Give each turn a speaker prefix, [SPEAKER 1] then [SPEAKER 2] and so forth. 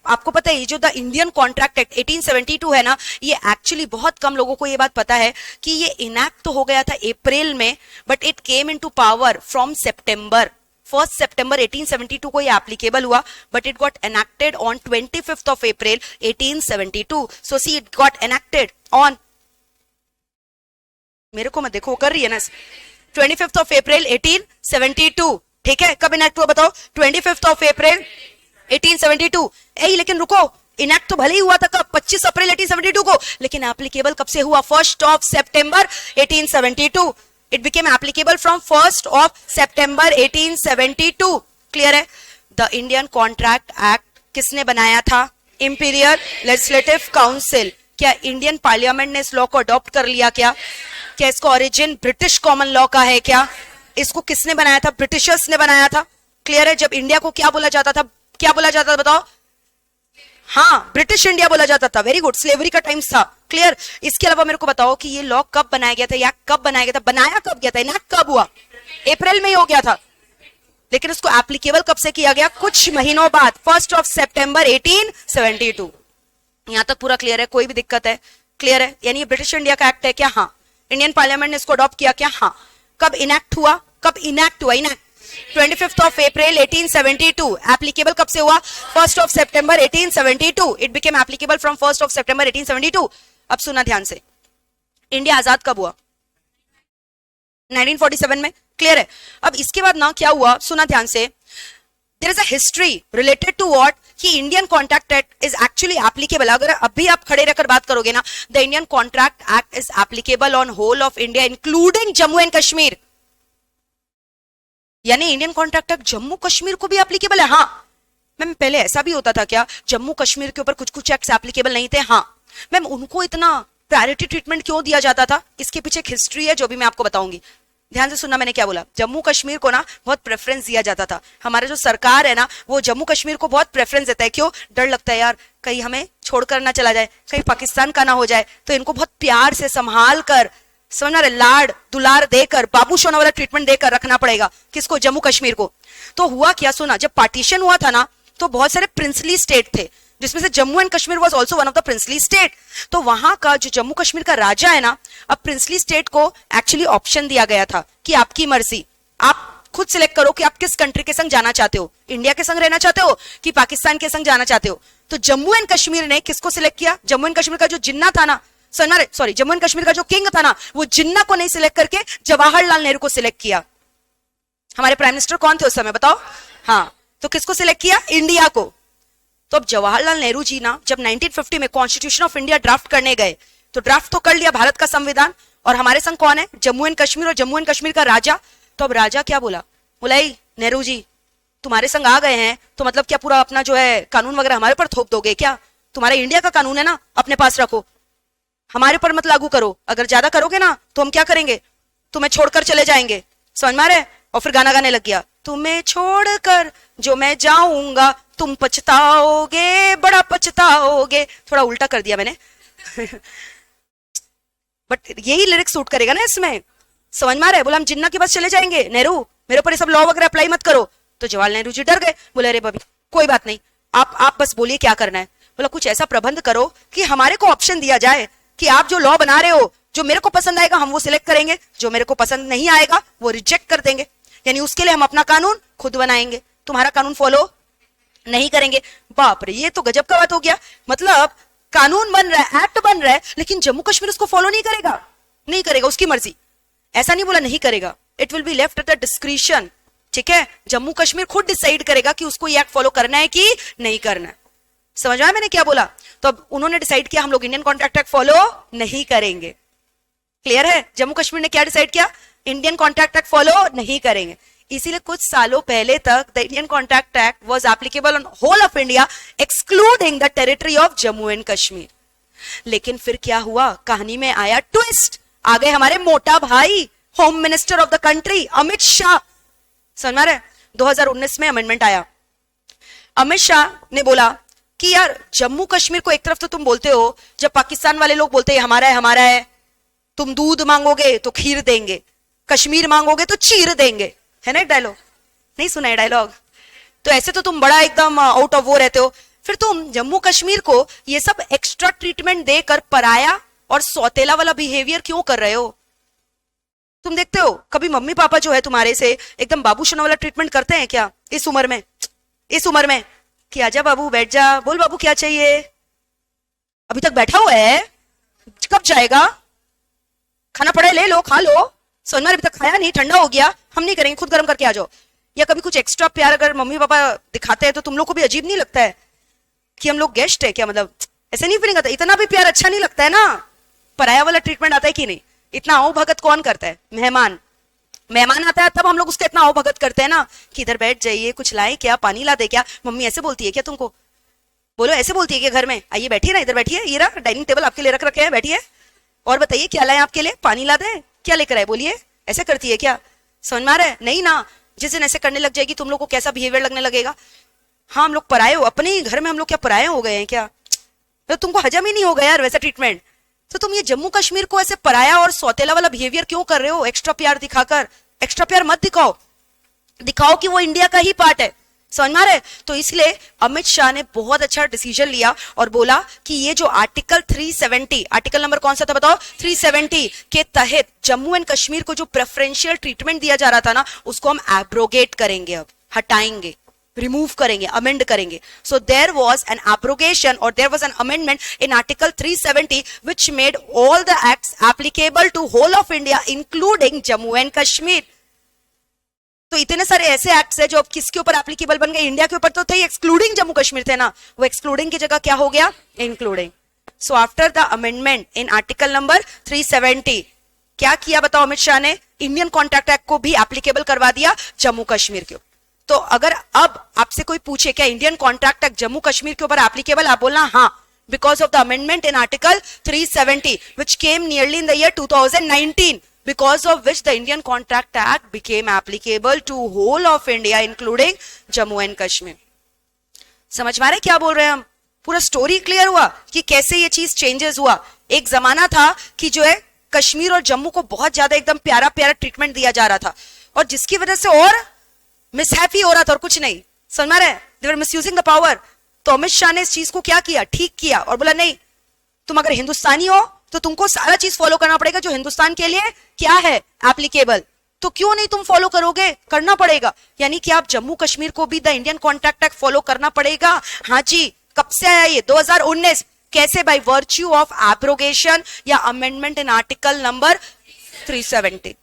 [SPEAKER 1] आपको पता है ये जो द इंडियन कॉन्ट्रैक्ट एक्ट 1872 है ना, ये एक्चुअली बहुत कम लोगों को ये बात पता है कि ये इनैक्ट तो हो गया था अप्रैल में, but it came into power from September. 1 सितंबर 1872 को ये एप्लीकेबल हुआ, but it got enacted on 25th of April 1872. So see it got enacted on, मेरे को मत देखो, वो कर रही है ना, 25th of April 1872, ठीक है। कब इनैक्ट हुआ बताओ? 25th of April 1872। लेकिन रुको, इनैक्ट तो भले ही हुआ था कब? 25 अप्रैल 1872 को, लेकिन एप्लीकेबल कब से हुआ? 1 September 1872। It became applicable from 1 September 1872। Clear है? द इंडियन कॉन्ट्रैक्ट एक्ट किसने बनाया था? Imperial legislative council. क्या इंडियन पार्लियामेंट ने इस लॉ को अडॉप्ट कर लिया? क्या इसका ओरिजिन ब्रिटिश कॉमन लॉ का है? क्या इसको किसने बनाया था? ब्रिटिशर्स ने बनाया था। क्लियर है? जब इंडिया को क्या बोला जाता था? क्या बोला जाता था बताओ? हाँ, ब्रिटिश इंडिया बोला जाता था। वेरी गुड, स्लेवरी का टाइम्स था। क्लियर? इसके अलावा मेरे को बताओ कि ये लॉ कब बनाया गया था या कब बनाया गया था? बनाया कब गया था? इनैक्ट कब हुआ? अप्रैल में ही हो गया था, लेकिन उसको एप्लीकेबल कब से किया गया? कुछ महीनों बाद, 1 September 1872। यहां तक पूरा क्लियर है? कोई भी दिक्कत है? क्लियर है? यानी ये ब्रिटिश इंडिया का एक्ट है क्या? हाँ। इंडियन पार्लियामेंट ने इसको अडॉप्ट किया क्या? हाँ। कब इनैक्ट हुआ? कब इनैक्ट हुआ? Enact 25th of April 1872। Applicable कब से हुआ? 1 September 1872। It became applicable from 1 September 1872। अब सुना ध्यान से, इंडिया आजाद कब हुआ? 1947 में। क्लियर है? अब इसके बाद ना क्या हुआ, सुना ध्यान से। There is a history related to what, कि Indian contract act is actually applicable. अगर अभी आप खड़े रहकर बात करोगे ना, the Indian contract act is applicable on whole of India including Jammu and Kashmir. यानी Indian contract act Jammu Kashmir को भी एप्लीकेबल है। हाँ मैम, पहले ऐसा भी होता था क्या? जम्मू कश्मीर के ऊपर कुछ कुछ एक्ट्स एप्लीकेबल नहीं थे। हाँ मैम, उनको इतना प्रायोरिटी ट्रीटमेंट क्यों दिया जाता था? इसके पीछे एक हिस्ट्री है जो भी मैं आपको बताऊंगी। ध्यान से सुनना, मैंने क्या बोला। जम्मू कश्मीर को ना बहुत प्रेफरेंस दिया जाता था। हमारे जो सरकार है ना, वो जम्मू कश्मीर को बहुत प्रेफरेंस देता है। क्यों? डर लगता है यार, कहीं हमें छोड़कर ना चला जाए, कहीं पाकिस्तान का ना हो जाए, तो इनको बहुत प्यार से संभाल कर, समझ रहे, लाड़ दुलार देकर, बाबू सोना वाला ट्रीटमेंट देकर रखना पड़ेगा। किसको? जम्मू कश्मीर को। तो हुआ क्या, सुना, जब पार्टीशन हुआ था ना, तो बहुत सारे प्रिंसली स्टेट थे, जिसमें से Jammu and Kashmir was also one of the princely state. तो वहां का जो जम्मू कश्मीर का राजा है ना, अब प्रिंसली स्टेट को एक्चुअली ऑप्शन दिया गया था कि आपकी मर्जी, आप खुद सिलेक्ट करो कि आप किस कंट्री के संग जाना चाहते हो, इंडिया के संग रहना चाहते हो कि पाकिस्तान के संग जाना चाहते हो। तो जम्मू एंड कश्मीर ने किसको सिलेक्ट किया? जम्मू एंड कश्मीर का जो जिन्ना था ना, सॉरी, जम्मू एंड कश्मीर का जो किंग था ना, वो जिन्ना को नहीं सिलेक्ट करके जवाहरलाल नेहरू को सिलेक्ट किया। हमारे प्राइम मिनिस्टर कौन थे उस समय बताओ? हाँ, तो किसको सिलेक्ट किया? इंडिया को। तो अब जवाहरलाल नेहरू जी ना, जब 1950 में कॉन्स्टिट्यूशन ऑफ इंडिया ड्राफ्ट करने गए, तो ड्राफ्ट तो कर लिया भारत का संविधान, और हमारे संग कौन है? जम्मू एंड कश्मीर, और जम्मू एंड कश्मीर का राजा। तो अब राजा क्या बोला? बोला नेहरू जी, तुम्हारे संग आ गए हैं, तो मतलब क्या पूरा अपना जो है कानून वगैरह हमारे पर थोप दोगे क्या? तुम्हारा इंडिया का कानून है ना, अपने पास रखो, हमारे पर मत लागू करो। अगर ज्यादा करोगे ना तो हम क्या करेंगे? तुम्हें छोड़कर चले जाएंगे। समझ में आ रहा है? और फिर गाना गाने लग गया, तुम्हें छोड़कर जो मैं जाऊंगा तुम पछताओगे, बड़ा पछताओगे। थोड़ा उल्टा कर दिया मैंने बट यही लिरिक्स सूट करेगा ना इसमें। समझ में आ रहा है? बोला हम जिन्ना के पास चले जाएंगे, नेहरू मेरे ऊपर ये सब लॉ वगैरह अप्लाई मत करो। तो जवाहरलाल नेहरू जी डर गए, बोले अरे भाभी कोई बात नहीं, आप बस बोलिए क्या करना है। बोला कुछ ऐसा प्रबंध करो कि हमारे को ऑप्शन दिया जाए कि आप जो लॉ बना रहे हो, जो मेरे को पसंद आएगा हम वो सिलेक्ट करेंगे, जो मेरे को पसंद नहीं आएगा वो रिजेक्ट कर देंगे। यानी उसके लिए हम अपना कानून खुद बनाएंगे, तुम्हारा कानून फॉलो नहीं करेंगे। बाप रे, ये तो गजब का बात हो गया। मतलब कानून बन रहा है, एक्ट बन रहा है, लेकिन जम्मू कश्मीर उसको फॉलो नहीं करेगा। नहीं करेगा, उसकी मर्जी। ऐसा नहीं बोला नहीं करेगा, it will be left at the discretion. ठीक है, जम्मू कश्मीर खुद डिसाइड करेगा कि उसको ये एक्ट फॉलो करना है कि नहीं करना है। समझ आया मैंने क्या बोला? तो अब उन्होंने डिसाइड किया हम लोग इंडियन कॉन्ट्रैक्ट एक्ट फॉलो नहीं करेंगे। क्लियर है? जम्मू कश्मीर ने क्या डिसाइड किया? इंडियन कॉन्ट्रैक्ट एक्ट फॉलो नहीं करेंगे। इसीलिए कुछ सालों पहले तक the Indian contract act was applicable on whole of India excluding the territory of Jammu and Kashmir. लेकिन फिर क्या हुआ? कहानी में आया ट्विस्ट। आ गए हमारे मोटा भाई, home minister of the country, Amit Shah. समझ में? 2019 में अमेंडमेंट आया। अमित शाह ने बोला कि यार जम्मू कश्मीर को एक तरफ तो तुम बोलते हो, जब पाकिस्तान वाले लोग बोलते हैं हमारा है हमारा है, तुम दूध मांगोगे तो खीर देंगे, कश्मीर मांगोगे तो चीर देंगे, है ना एक डायलॉग? नहीं सुना है डायलॉग? तो ऐसे तो तुम बड़ा एकदम आउट ऑफ वो रहते हो। फिर तुम जम्मू कश्मीर को ये सब एक्स्ट्रा ट्रीटमेंट देकर पराया और सौतेला वाला बिहेवियर क्यों कर रहे हो? तुम देखते हो कभी मम्मी पापा जो है तुम्हारे से एकदम बाबू सोना वाला ट्रीटमेंट करते हैं क्या इस उम्र में? इस उम्र में कि आजा बाबू, बैठ जा, बोल बाबू क्या चाहिए, अभी तक बैठा हुआ है, कब जाएगा, खाना पड़ा है ले लो, खा लो, समझ में, अभी तक खाया नहीं, ठंडा हो गया, हम नहीं करेंगे, खुद गर्म करके आ जाओ। या कभी कुछ एक्स्ट्रा प्यार अगर मम्मी पापा दिखाते हैं तो तुम लोग को भी अजीब नहीं लगता है कि हम लोग गेस्ट है क्या? मतलब ऐसे नहीं फीलिंग आता? इतना भी प्यार अच्छा नहीं लगता है ना? पराया वाला ट्रीटमेंट आता है कि नहीं? इतना आओ भगत कौन करता है? मेहमान मेहमान आता है तब हम लोग उसका इतना आओ भगत करते हैं ना कि इधर बैठ जाइए, कुछ लाए क्या, पानी ला दे क्या? मम्मी ऐसे बोलती है क्या तुमको? बोलो ऐसे बोलती है क्या घर में? आइए बैठिए ना, इधर बैठिए, ये रहा डाइनिंग टेबल आपके लिए रख रखे हैं, बैठिए और बताइए क्या लाए आपके लिए, पानी ला दे, क्या लेकर आए, बोलिए। ऐसे करती है क्या? समझ में आ रहा है? नहीं ना। जिस दिन ऐसे करने लग जाएगी तुम लोग को कैसा बिहेवियर लगने लगेगा? हाँ हम लोग पराये हो, अपने ही घर में हम लोग क्या पराये हो गए हैं क्या? तो तुमको हजम ही नहीं होगा यार वैसा ट्रीटमेंट। तो तुम ये जम्मू कश्मीर को ऐसे पराया और सौतेला वाला बिहेवियर क्यों कर रहे हो? एक्स्ट्रा प्यार दिखाकर। एक्स्ट्रा प्यार मत दिखाओ, दिखाओ कि वो इंडिया का ही पार्ट है, समझ में आ रहा है? तो इसलिए अमित शाह ने बहुत अच्छा डिसीजन लिया और बोला कि ये जो आर्टिकल 370, आर्टिकल नंबर कौन सा था बताओ? 370 के तहत जम्मू एंड कश्मीर को जो प्रेफरेंशियल ट्रीटमेंट दिया जा रहा था ना, उसको हम एब्रोगेट करेंगे, अब हटाएंगे, रिमूव करेंगे, अमेंड करेंगे। So there was an abrogation और there was an amendment in article 370 which made all the acts applicable to whole of India including Jammu and Kashmir. तो इतने सारे ऐसे एक्ट्स है जो अब किसके ऊपर एप्लीकेबल बन गए? इंडिया के ऊपर तो थे, एक्सक्लूडिंग जम्मू कश्मीर थे ना, वो एक्सक्लूडिंग की जगह क्या हो गया? Including. So after the amendment in article number 370 क्या किया बताओ अमित शाह ने? इंडियन कॉन्ट्रैक्ट एक्ट को भी एप्लीकेबल करवा दिया जम्मू कश्मीर के ऊपर। तो अगर अब आपसे कोई पूछे क्या Indian contract act Jammu Kashmir के ऊपर एप्लीकेबल, आप बोलना हाँ, because of the amendment in article 370 which came nearly in the year 2019, because of which the Indian Contract Act became applicable to whole of India including Jammu and Kashmir। समझ में आ रहे क्या बोल रहे हैं हम? पूरा स्टोरी क्लियर हुआ कि कैसे ये चीज चेंजेस हुआ। एक जमाना था कि जो है कश्मीर और जम्मू को बहुत ज्यादा एकदम प्यारा प्यारा ट्रीटमेंट दिया जा रहा था और जिसकी वजह से और मिसहैपी हो रहा था और कुछ नहीं, समझ में आ रहा है? दे वर मिसयूजिंग द पावर। तो अमित शाह ने इस चीज को क्या किया? ठीक किया और बोला नहीं, तुम अगर हिंदुस्तानी हो तो तुमको सारा चीज फॉलो करना पड़ेगा जो हिंदुस्तान के लिए क्या है एप्लीकेबल। तो क्यों नहीं तुम फॉलो करोगे? करना पड़ेगा। यानी कि आप जम्मू कश्मीर को भी the Indian contract act follow करना पड़ेगा। हाँ जी। कब से आया ये? 2019। कैसे? बाय वर्च्यू ऑफ एब्रोगेशन या अमेंडमेंट इन आर्टिकल नंबर 370।